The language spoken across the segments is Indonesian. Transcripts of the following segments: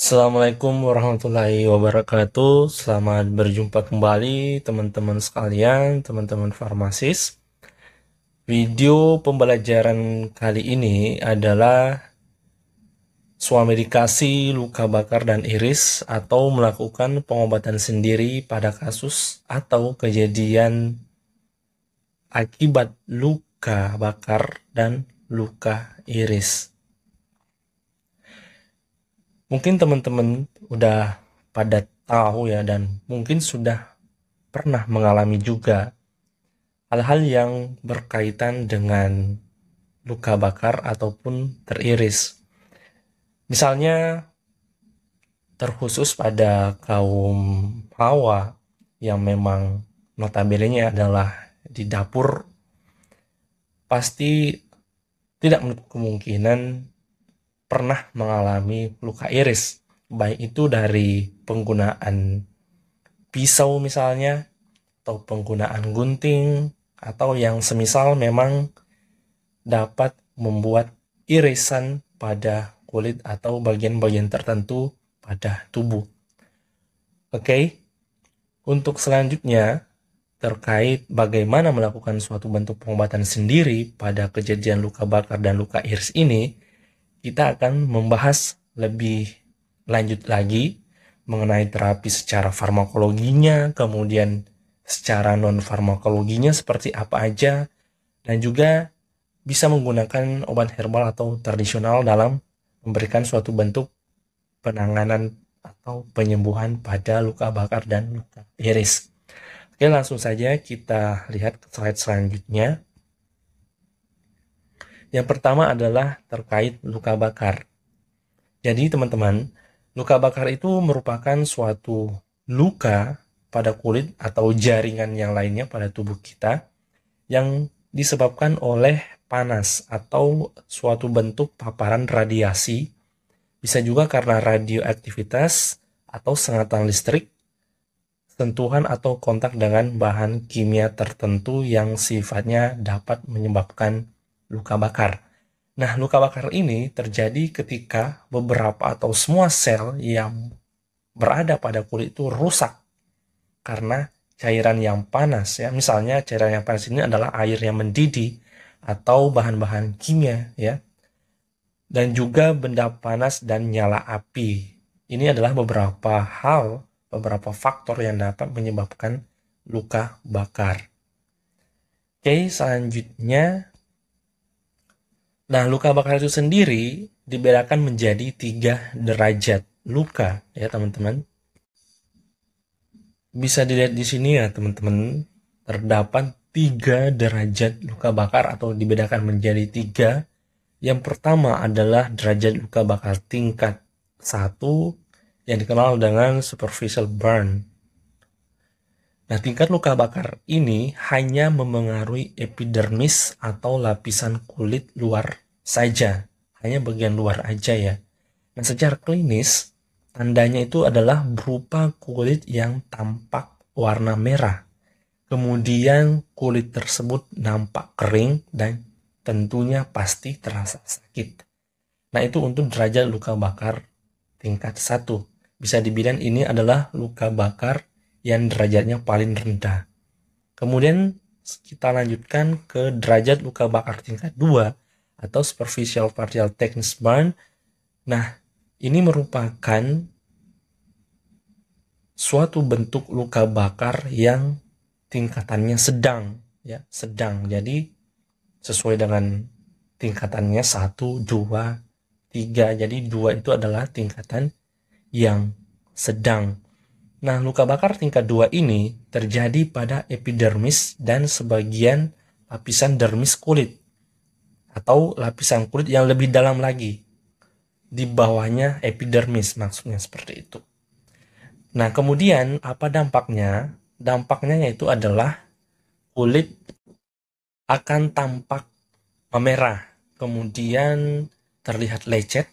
Assalamualaikum warahmatullahi wabarakatuh. Selamat berjumpa kembali teman-teman sekalian, teman-teman farmasis. Video pembelajaran kali ini adalah suamedikasi luka bakar dan iris atau melakukan pengobatan sendiri pada kasus atau kejadian akibat luka bakar dan luka iris. Mungkin teman-teman udah pada tahu ya, dan mungkin sudah pernah mengalami juga hal-hal yang berkaitan dengan luka bakar ataupun teriris. Misalnya terkhusus pada kaum Hawa yang memang notabene adalah di dapur, pasti tidak menutup kemungkinan pernah mengalami luka iris, baik itu dari penggunaan pisau misalnya, atau penggunaan gunting, atau yang semisal memang dapat membuat irisan pada kulit atau bagian-bagian tertentu pada tubuh. Oke, untuk selanjutnya terkait bagaimana melakukan suatu bentuk pengobatan sendiri pada kejadian luka bakar dan luka iris ini, kita akan membahas lebih lanjut lagi mengenai terapi secara farmakologinya, kemudian secara non-farmakologinya seperti apa aja, dan juga bisa menggunakan obat herbal atau tradisional dalam memberikan suatu bentuk penanganan atau penyembuhan pada luka bakar dan luka iris. Oke, langsung saja kita lihat ke slide selanjutnya. Yang pertama adalah terkait luka bakar. Jadi teman-teman, luka bakar itu merupakan suatu luka pada kulit atau jaringan yang lainnya pada tubuh kita yang disebabkan oleh panas atau suatu bentuk paparan radiasi, bisa juga karena radioaktivitas atau sengatan listrik, sentuhan atau kontak dengan bahan kimia tertentu yang sifatnya dapat menyebabkan luka bakar. Nah, luka bakar ini terjadi ketika beberapa atau semua sel yang berada pada kulit itu rusak karena cairan yang panas ya. Misalnya cairan yang panas ini adalah air yang mendidih atau bahan-bahan kimia ya. Dan juga benda panas dan nyala api. Ini adalah beberapa hal, beberapa faktor yang dapat menyebabkan luka bakar. Oke, selanjutnya. Nah, luka bakar itu sendiri dibedakan menjadi 3 derajat luka ya teman-teman. Bisa dilihat di sini ya teman-teman, terdapat 3 derajat luka bakar atau dibedakan menjadi 3. Yang pertama adalah derajat luka bakar tingkat 1 yang dikenal dengan superficial burn. Nah, tingkat luka bakar ini hanya memengaruhi epidermis atau lapisan kulit luar saja, hanya bagian luar aja ya. Nah, secara klinis, tandanya itu adalah berupa kulit yang tampak warna merah. Kemudian kulit tersebut nampak kering dan tentunya pasti terasa sakit. Nah, itu untuk derajat luka bakar tingkat 1. Bisa dibilang ini adalah luka bakar yang derajatnya paling rendah. Kemudian kita lanjutkan ke derajat luka bakar tingkat 2 atau superficial partial thickness burn. Nah, ini merupakan suatu bentuk luka bakar yang tingkatannya sedang ya, sedang. Jadi sesuai dengan tingkatannya 1, 2, 3. Jadi 2 itu adalah tingkatan yang sedang. Nah, luka bakar tingkat 2 ini terjadi pada epidermis dan sebagian lapisan dermis kulit atau lapisan kulit yang lebih dalam lagi. Di bawahnya epidermis, maksudnya seperti itu. Nah, kemudian apa dampaknya? Dampaknya yaitu adalah kulit akan tampak memerah, kemudian terlihat lecet,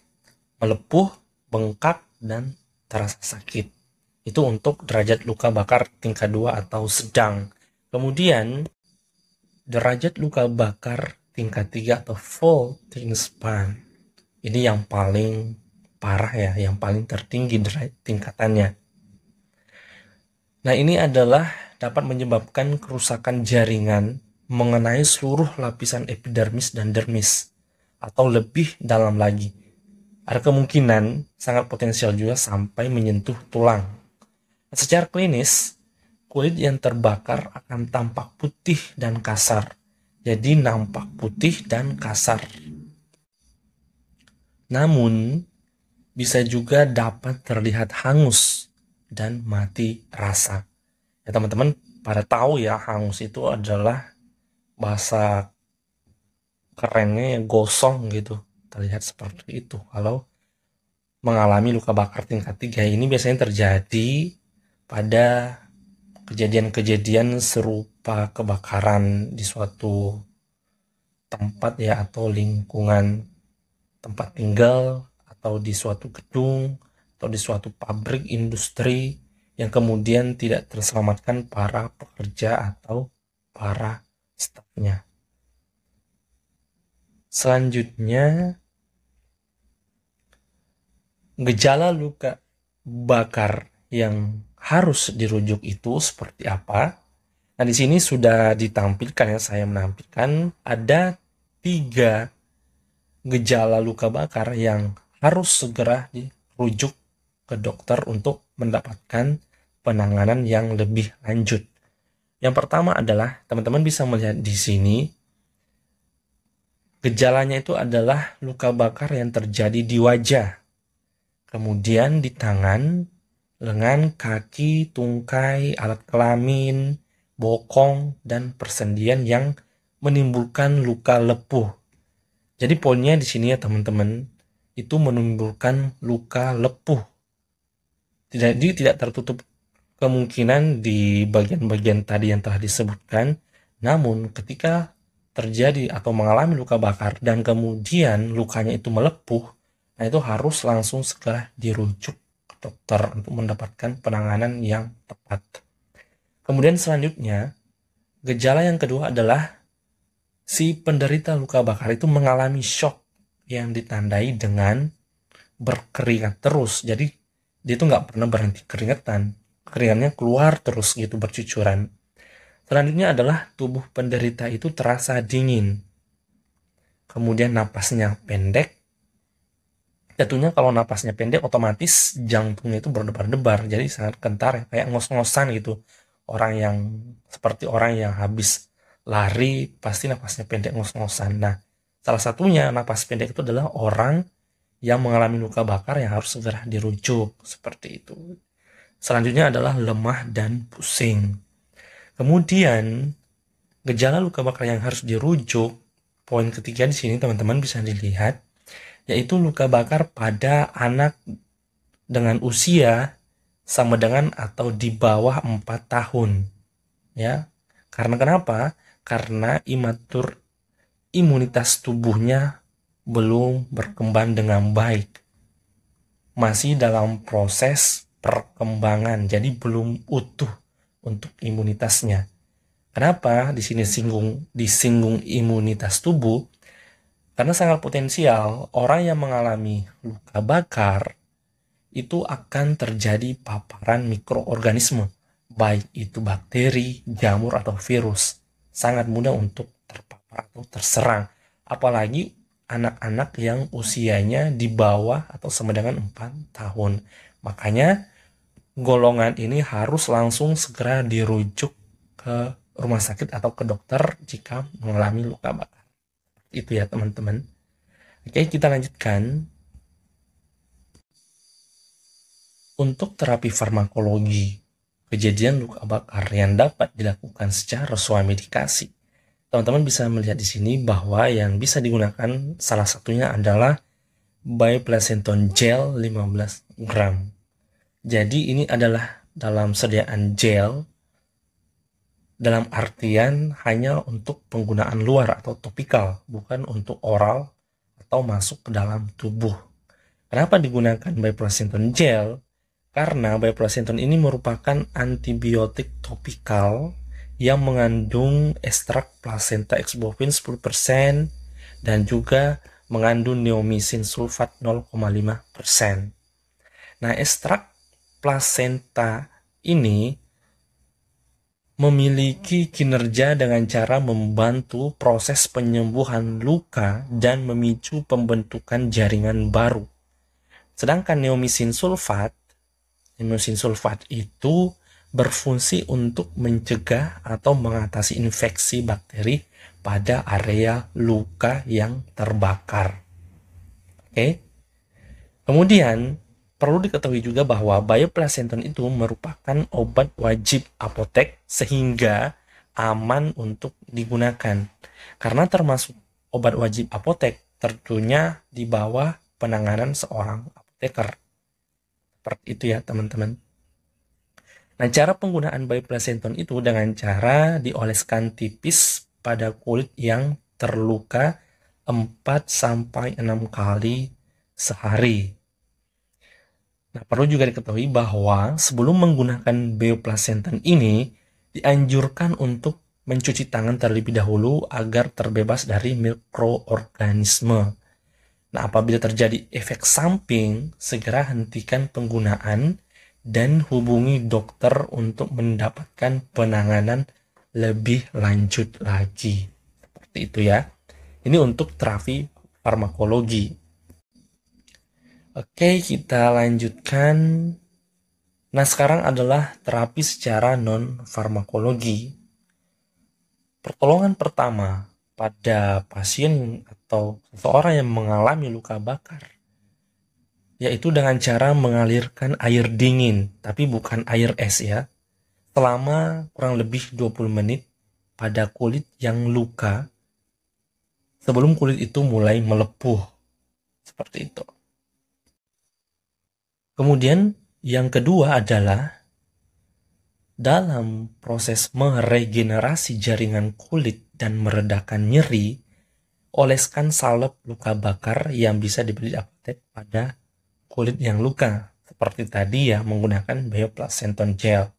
melepuh, bengkak, dan terasa sakit. Itu untuk derajat luka bakar tingkat 2 atau sedang. Kemudian derajat luka bakar tingkat 3 atau full thickness burn. Ini yang paling parah ya, yang paling tertinggi tingkatannya. Nah, ini adalah dapat menyebabkan kerusakan jaringan mengenai seluruh lapisan epidermis dan dermis, atau lebih dalam lagi. Ada kemungkinan sangat potensial juga sampai menyentuh tulang. Secara klinis, kulit yang terbakar akan tampak putih dan kasar. Jadi nampak putih dan kasar. Namun, bisa juga dapat terlihat hangus dan mati rasa. Ya teman-teman pada tahu ya, hangus itu adalah bahasa kerennya gosong gitu. Terlihat seperti itu. Kalau mengalami luka bakar tingkat 3 ini biasanya terjadi pada kejadian-kejadian serupa kebakaran di suatu tempat ya, atau lingkungan tempat tinggal, atau di suatu gedung, atau di suatu pabrik industri yang kemudian tidak terselamatkan para pekerja atau para stafnya. Selanjutnya, gejala luka bakar yang harus dirujuk itu seperti apa? Nah, di sini sudah ditampilkan ya, saya menampilkan ada 3 gejala luka bakar yang harus segera dirujuk ke dokter untuk mendapatkan penanganan yang lebih lanjut. Yang pertama adalah, teman-teman bisa melihat di sini, gejalanya itu adalah luka bakar yang terjadi di wajah, kemudian di tangan, lengan, kaki, tungkai, alat kelamin, bokong, dan persendian yang menimbulkan luka lepuh. Jadi poinnya di sini ya teman-teman, itu menimbulkan luka lepuh. Jadi tidak tertutup kemungkinan di bagian-bagian tadi yang telah disebutkan, namun ketika terjadi atau mengalami luka bakar dan kemudian lukanya itu melepuh, nah itu harus langsung segera dirujuk ke dokter untuk mendapatkan penanganan yang tepat. Kemudian selanjutnya, gejala yang kedua adalah si penderita luka bakar itu mengalami shock yang ditandai dengan berkeringat terus. Jadi dia itu nggak pernah berhenti keringetan, keringatnya keluar terus gitu bercucuran. Selanjutnya adalah tubuh penderita itu terasa dingin, kemudian napasnya pendek. Tentunya kalau napasnya pendek otomatis jantungnya itu berdebar-debar, jadi sangat kentar ya, kayak ngos-ngosan gitu. Seperti orang yang habis lari pasti napasnya pendek, ngos-ngosan. Nah, salah satunya napas pendek itu adalah orang yang mengalami luka bakar yang harus segera dirujuk seperti itu. Selanjutnya adalah lemah dan pusing. Kemudian gejala luka bakar yang harus dirujuk, poin ketiga di sini teman-teman bisa dilihat, yaitu luka bakar pada anak dengan usia sama dengan atau di bawah 4 tahun. Ya. Karena kenapa? Karena imunitas tubuhnya belum berkembang dengan baik. Masih dalam proses perkembangan, jadi belum utuh untuk imunitasnya. Kenapa di sini disinggung imunitas tubuh? Karena sangat potensial orang yang mengalami luka bakar itu akan terjadi paparan mikroorganisme, baik itu bakteri, jamur, atau virus. Sangat mudah untuk terpapar atau terserang. Apalagi anak-anak yang usianya di bawah atau sama dengan 4 tahun. Makanya golongan ini harus langsung segera dirujuk ke rumah sakit atau ke dokter jika mengalami luka bakar. Itu ya teman-teman. Oke, kita lanjutkan. Untuk terapi farmakologi kejadian luka bakar yang dapat dilakukan secara sesuai medikasi, teman-teman bisa melihat di sini bahwa yang bisa digunakan salah satunya adalah Bioplacenton gel 15 gram. Jadi ini adalah dalam sediaan gel, dalam artian hanya untuk penggunaan luar atau topikal, bukan untuk oral atau masuk ke dalam tubuh. Kenapa digunakan Bioplacenton gel? Karena Bioplacenton ini merupakan antibiotik topikal yang mengandung ekstrak placenta ex bovine 10% dan juga mengandung neomisin sulfat 0,5%. Nah, ekstrak plasenta ini memiliki kinerja dengan cara membantu proses penyembuhan luka dan memicu pembentukan jaringan baru. Sedangkan neomisin sulfat itu berfungsi untuk mencegah atau mengatasi infeksi bakteri pada area luka yang terbakar. Oke. Kemudian perlu diketahui juga bahwa bioplacenton itu merupakan obat wajib apotek sehingga aman untuk digunakan. Karena termasuk obat wajib apotek tentunya di bawah penanganan seorang apoteker. Seperti itu ya teman-teman. Nah, cara penggunaan bioplacenton itu dengan cara dioleskan tipis pada kulit yang terluka 4-6 kali sehari. Nah, perlu juga diketahui bahwa sebelum menggunakan bioplacenton ini, dianjurkan untuk mencuci tangan terlebih dahulu agar terbebas dari mikroorganisme. Nah, apabila terjadi efek samping, segera hentikan penggunaan dan hubungi dokter untuk mendapatkan penanganan lebih lanjut lagi. Seperti itu ya. Ini untuk terapi farmakologi. Oke, kita lanjutkan. Nah, sekarang adalah terapi secara non-farmakologi. Pertolongan pertama pada pasien atau seseorang yang mengalami luka bakar, yaitu dengan cara mengalirkan air dingin, tapi bukan air es ya, selama kurang lebih 20 menit pada kulit yang luka sebelum kulit itu mulai melepuh. Seperti itu. Kemudian yang kedua adalah dalam proses meregenerasi jaringan kulit dan meredakan nyeri, oleskan salep luka bakar yang bisa dibeli di apotek pada kulit yang luka. Seperti tadi ya, menggunakan bioplacenton gel.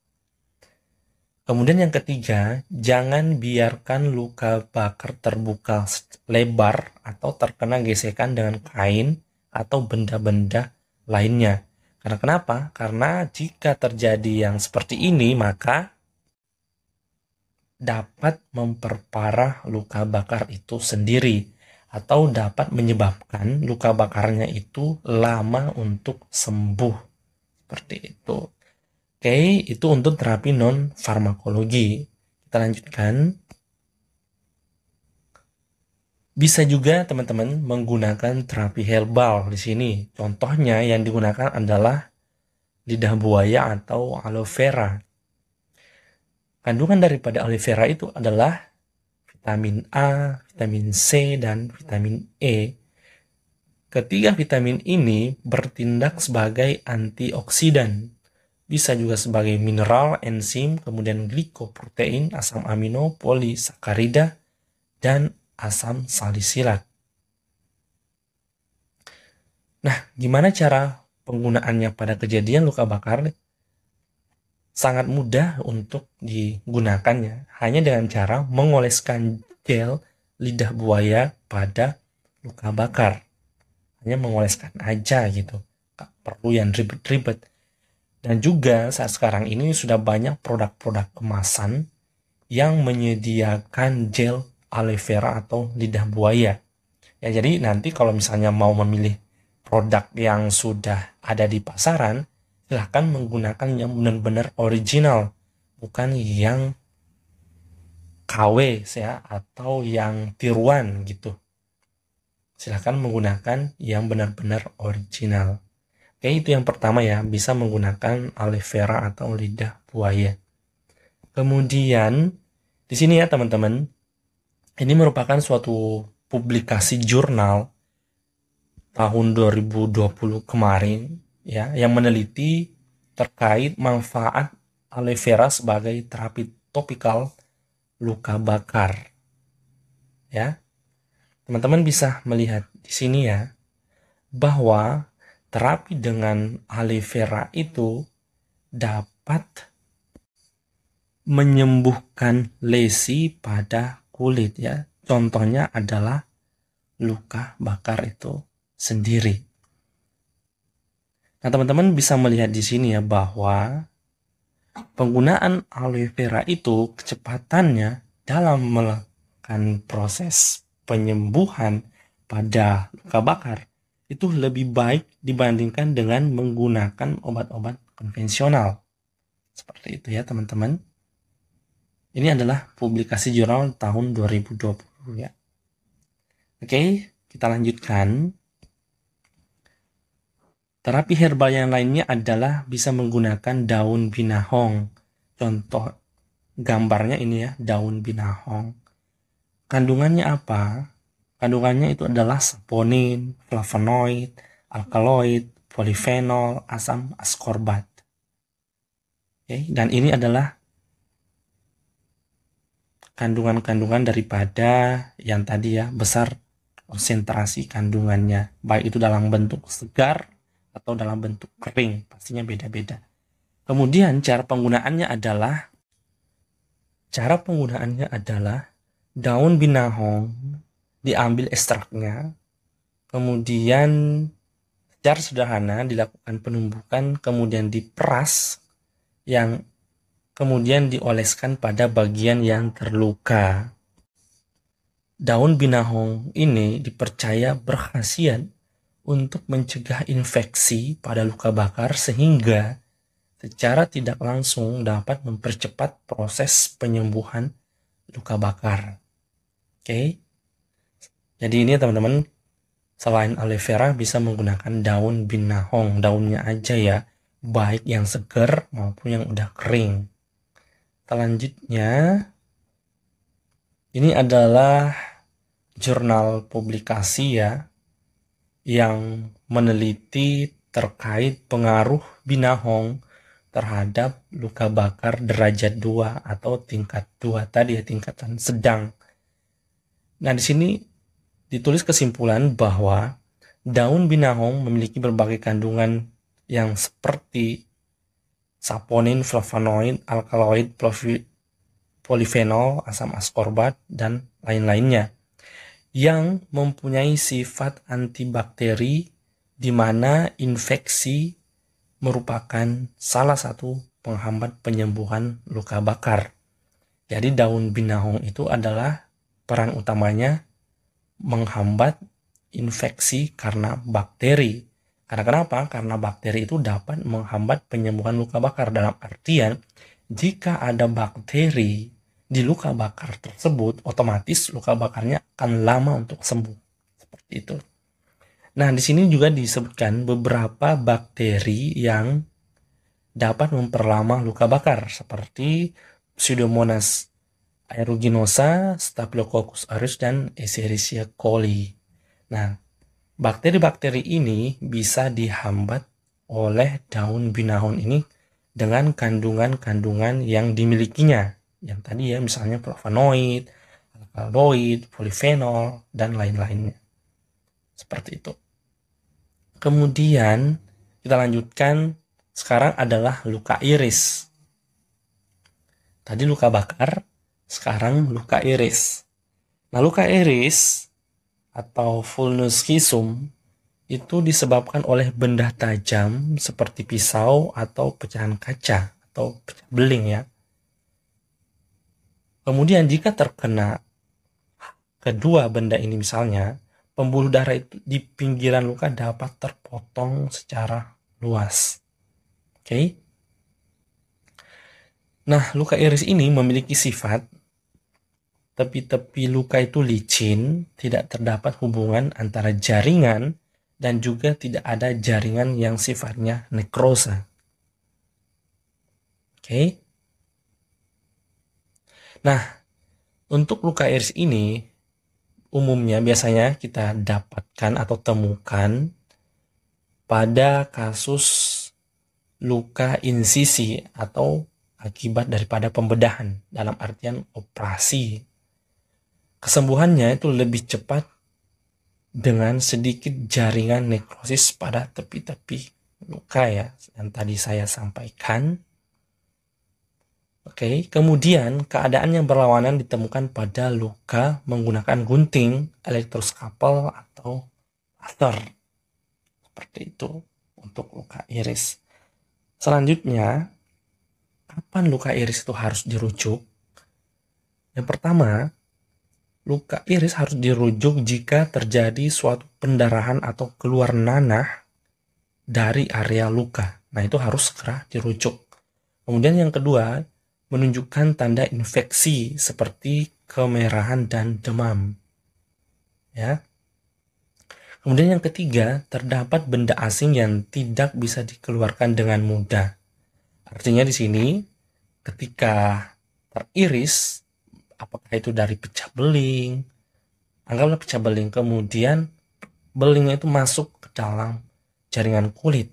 Kemudian yang ketiga, jangan biarkan luka bakar terbuka lebar atau terkena gesekan dengan kain atau benda-benda lainnya. Karena kenapa? Karena jika terjadi yang seperti ini, maka dapat memperparah luka bakar itu sendiri atau dapat menyebabkan luka bakarnya itu lama untuk sembuh. Seperti itu. Oke, itu untuk terapi non-farmakologi. Kita lanjutkan. Bisa juga teman-teman menggunakan terapi herbal di sini. Contohnya yang digunakan adalah lidah buaya atau aloe vera. Kandungan daripada aloe vera itu adalah vitamin A, vitamin C, dan vitamin E. Ketiga vitamin ini bertindak sebagai antioksidan. Bisa juga sebagai mineral, enzim, kemudian glikoprotein, asam amino, polisakarida, dan asam salisilat. Nah, gimana cara penggunaannya pada kejadian luka bakar? Sangat mudah untuk digunakannya, hanya dengan cara mengoleskan gel lidah buaya pada luka bakar. Hanya mengoleskan aja gitu, gak perlu yang ribet-ribet. Dan juga saat sekarang ini sudah banyak produk-produk kemasan yang menyediakan gel aloe vera atau lidah buaya. Ya, jadi nanti kalau misalnya mau memilih produk yang sudah ada di pasaran, silahkan menggunakan yang benar-benar original, bukan yang KW ya, atau yang tiruan gitu. Silahkan menggunakan yang benar-benar original. Oke, itu yang pertama ya, bisa menggunakan aloe vera atau lidah buaya. Kemudian di sini ya teman-teman, ini merupakan suatu publikasi jurnal tahun 2020 kemarin ya, yang meneliti terkait manfaat aloe vera sebagai terapi topikal luka bakar. Ya. Teman-teman bisa melihat di sini ya, bahwa terapi dengan aloe vera itu dapat menyembuhkan lesi pada kulit ya. Contohnya adalah luka bakar itu sendiri. Nah, teman-teman bisa melihat di sini ya bahwa penggunaan aloe vera itu kecepatannya dalam melakukan proses penyembuhan pada luka bakar itu lebih baik dibandingkan dengan menggunakan obat-obat konvensional. Seperti itu ya teman-teman. Ini adalah publikasi jurnal tahun 2020 ya. Oke, kita lanjutkan. Terapi herbal yang lainnya adalah bisa menggunakan daun binahong. Contoh gambarnya ini ya, daun binahong. Kandungannya apa? Kandungannya itu adalah saponin, flavonoid, alkaloid, polifenol, asam askorbat. Oke, dan ini adalah kandungan-kandungan daripada yang tadi ya, besar konsentrasi kandungannya, baik itu dalam bentuk segar atau dalam bentuk kering, pastinya beda-beda. Kemudian cara penggunaannya adalah daun binahong diambil ekstraknya, kemudian secara sederhana dilakukan penumbukan, kemudian diperas, yang kemudian dioleskan pada bagian yang terluka. Daun binahong ini dipercaya berkhasiat untuk mencegah infeksi pada luka bakar sehingga secara tidak langsung dapat mempercepat proses penyembuhan luka bakar. Oke. Jadi ini teman-teman, selain aloe vera bisa menggunakan daun binahong, daunnya aja ya, baik yang segar maupun yang udah kering. Selanjutnya, ini adalah jurnal publikasi ya, yang meneliti terkait pengaruh binahong terhadap luka bakar derajat 2 atau tingkat 2 tadi ya, tingkatan sedang. Nah, di sini ditulis kesimpulan bahwa daun binahong memiliki berbagai kandungan yang seperti saponin, flavonoid, alkaloid, polifenol, asam askorbat, dan lain-lainnya yang mempunyai sifat antibakteri, di mana infeksi merupakan salah satu penghambat penyembuhan luka bakar. Jadi daun binahong itu adalah peran utamanya menghambat infeksi karena bakteri. Karena kenapa? Karena bakteri itu dapat menghambat penyembuhan luka bakar. Dalam artian, jika ada bakteri di luka bakar tersebut, otomatis luka bakarnya akan lama untuk sembuh. Seperti itu. Nah, di sini juga disebutkan beberapa bakteri yang dapat memperlama luka bakar, seperti Pseudomonas aeruginosa, Staphylococcus aureus, dan Escherichia coli. Nah, bakteri-bakteri ini bisa dihambat oleh daun binahong ini dengan kandungan-kandungan yang dimilikinya. Yang tadi ya, misalnya flavonoid, alkaloid, polifenol, dan lain-lainnya. Seperti itu. Kemudian kita lanjutkan, sekarang adalah luka iris. Tadi luka bakar, sekarang luka iris. Nah, luka iris atau vulnus schism itu disebabkan oleh benda tajam seperti pisau atau pecahan kaca atau pecah beling ya. Kemudian jika terkena kedua benda ini, misalnya pembuluh darah itu di pinggiran luka dapat terpotong secara luas. Oke. Nah, luka iris ini memiliki sifat tepi-tepi luka itu licin, tidak terdapat hubungan antara jaringan, dan juga tidak ada jaringan yang sifatnya nekrosa. Oke. Nah, untuk luka iris ini umumnya biasanya kita dapatkan atau temukan pada kasus luka insisi atau akibat daripada pembedahan, dalam artian operasi. Kesembuhannya itu lebih cepat dengan sedikit jaringan nekrosis pada tepi-tepi luka ya, yang tadi saya sampaikan. Oke, kemudian keadaan yang berlawanan ditemukan pada luka menggunakan gunting, elektroskapel, atau laser. Seperti itu untuk luka iris. Selanjutnya, kapan luka iris itu harus dirujuk? Yang pertama, luka iris harus dirujuk jika terjadi suatu pendarahan atau keluar nanah dari area luka. Nah, itu harus segera dirujuk. Kemudian yang kedua, menunjukkan tanda infeksi seperti kemerahan dan demam. Ya. Kemudian yang ketiga, terdapat benda asing yang tidak bisa dikeluarkan dengan mudah. Artinya di sini ketika teriris, apakah itu dari pecah beling, anggaplah pecah beling, kemudian belingnya itu masuk ke dalam jaringan kulit,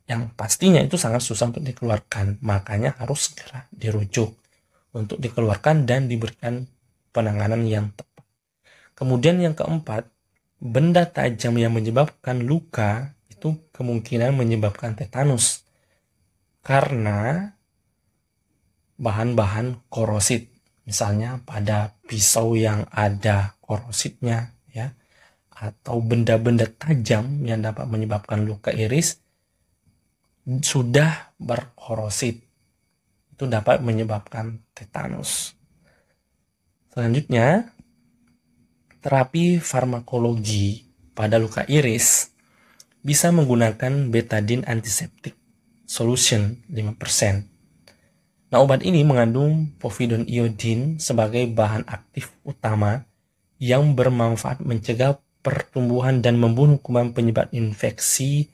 yang pastinya itu sangat susah untuk dikeluarkan, makanya harus segera dirujuk untuk dikeluarkan dan diberikan penanganan yang tepat. Kemudian yang keempat, benda tajam yang menyebabkan luka itu kemungkinan menyebabkan tetanus karena bahan-bahan korosid, misalnya pada pisau yang ada korositnya, ya, atau benda-benda tajam yang dapat menyebabkan luka iris sudah berkorosid, itu dapat menyebabkan tetanus. Selanjutnya, terapi farmakologi pada luka iris bisa menggunakan betadine antiseptic solution 5%. Nah, obat ini mengandung povidone iodine sebagai bahan aktif utama yang bermanfaat mencegah pertumbuhan dan membunuh kuman penyebab infeksi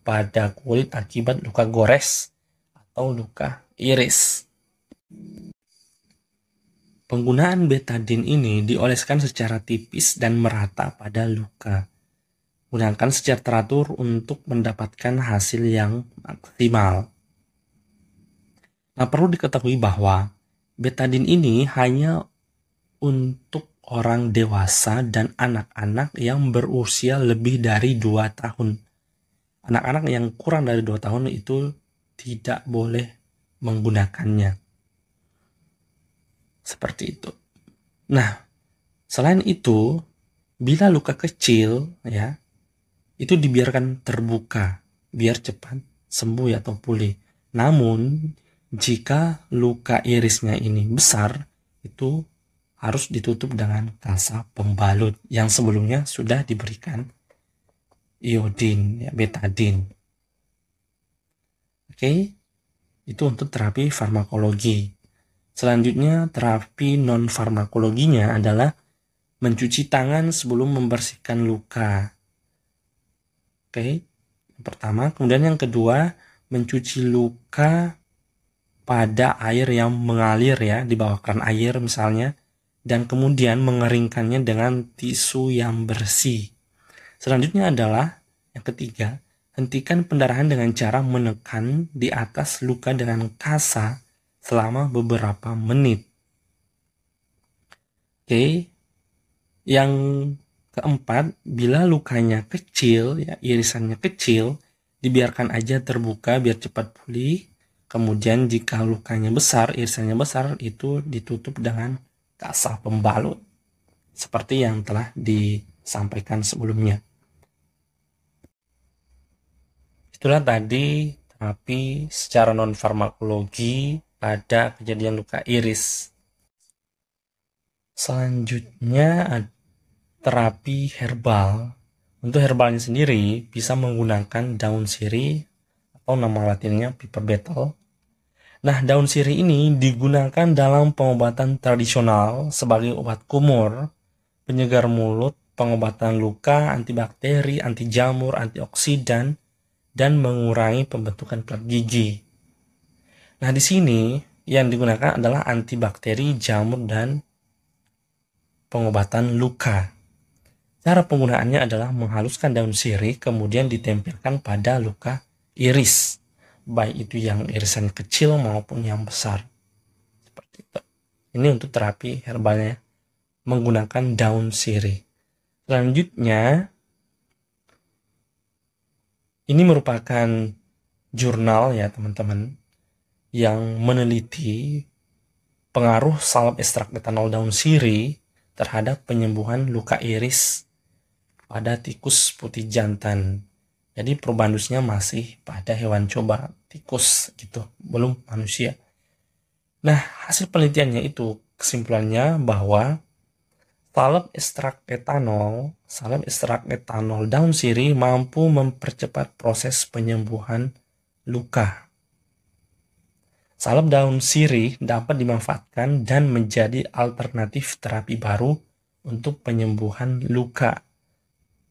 pada kulit akibat luka gores atau luka iris. Penggunaan betadine ini dioleskan secara tipis dan merata pada luka. Gunakan secara teratur untuk mendapatkan hasil yang maksimal. Nah, perlu diketahui bahwa betadine ini hanya untuk orang dewasa dan anak-anak yang berusia lebih dari 2 tahun. Anak-anak yang kurang dari 2 tahun itu tidak boleh menggunakannya. Seperti itu. Nah, selain itu, bila luka kecil, ya, itu dibiarkan terbuka, biar cepat sembuh atau pulih. Namun, jika luka irisnya ini besar, itu harus ditutup dengan kasa pembalut yang sebelumnya sudah diberikan iodin, ya, betadine. Oke, itu untuk terapi farmakologi. Selanjutnya, terapi non farmakologinya adalah mencuci tangan sebelum membersihkan luka. Oke, yang pertama. Kemudian yang kedua, mencuci luka pada air yang mengalir, ya, di bawah keran air misalnya, dan kemudian mengeringkannya dengan tisu yang bersih. Selanjutnya adalah yang ketiga, hentikan pendarahan dengan cara menekan di atas luka dengan kasa selama beberapa menit. Oke, yang keempat, bila lukanya kecil, ya, irisannya kecil, dibiarkan aja terbuka biar cepat pulih. Kemudian jika lukanya besar, irisannya besar, itu ditutup dengan kasa pembalut seperti yang telah disampaikan sebelumnya. Itulah tadi terapi secara non farmakologi pada kejadian luka iris. Selanjutnya terapi herbal. Untuk herbalnya sendiri bisa menggunakan daun sirih atau nama latinnya piper betel. Nah, daun sirih ini digunakan dalam pengobatan tradisional sebagai obat kumur, penyegar mulut, pengobatan luka, antibakteri, anti jamur, antioksidan, dan mengurangi pembentukan pelat gigi. Nah, di sini yang digunakan adalah antibakteri, jamur, dan pengobatan luka. Cara penggunaannya adalah menghaluskan daun sirih kemudian ditempelkan pada luka iris, baik itu yang irisan kecil maupun yang besar. Seperti itu. Ini untuk terapi herbalnya menggunakan daun sirih. Selanjutnya, ini merupakan jurnal, ya teman-teman, yang meneliti pengaruh salep ekstrak etanol daun sirih terhadap penyembuhan luka iris pada tikus putih jantan. Jadi probandusnya masih pada hewan coba, tikus gitu, belum manusia. Nah, hasil penelitiannya itu kesimpulannya bahwa salep ekstrak etanol daun sirih mampu mempercepat proses penyembuhan luka. Salep daun sirih dapat dimanfaatkan dan menjadi alternatif terapi baru untuk penyembuhan luka.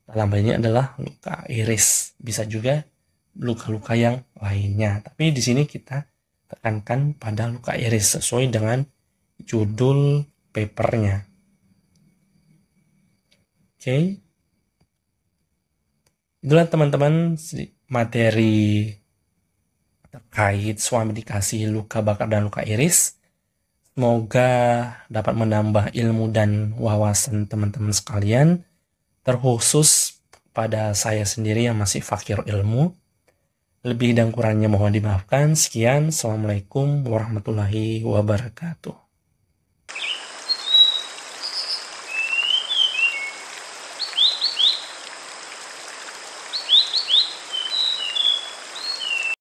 Dalam hal ini adalah luka iris, bisa juga luka-luka yang lainnya. Tapi di sini kita tekankan pada luka iris sesuai dengan judul papernya. Oke. Itulah teman-teman materi terkait suami dikasih luka bakar dan luka iris. Semoga dapat menambah ilmu dan wawasan teman-teman sekalian, terkhusus pada saya sendiri yang masih fakir ilmu. Lebih dan kurangnya mohon dimaafkan. Sekian, Assalamualaikum warahmatullahi wabarakatuh.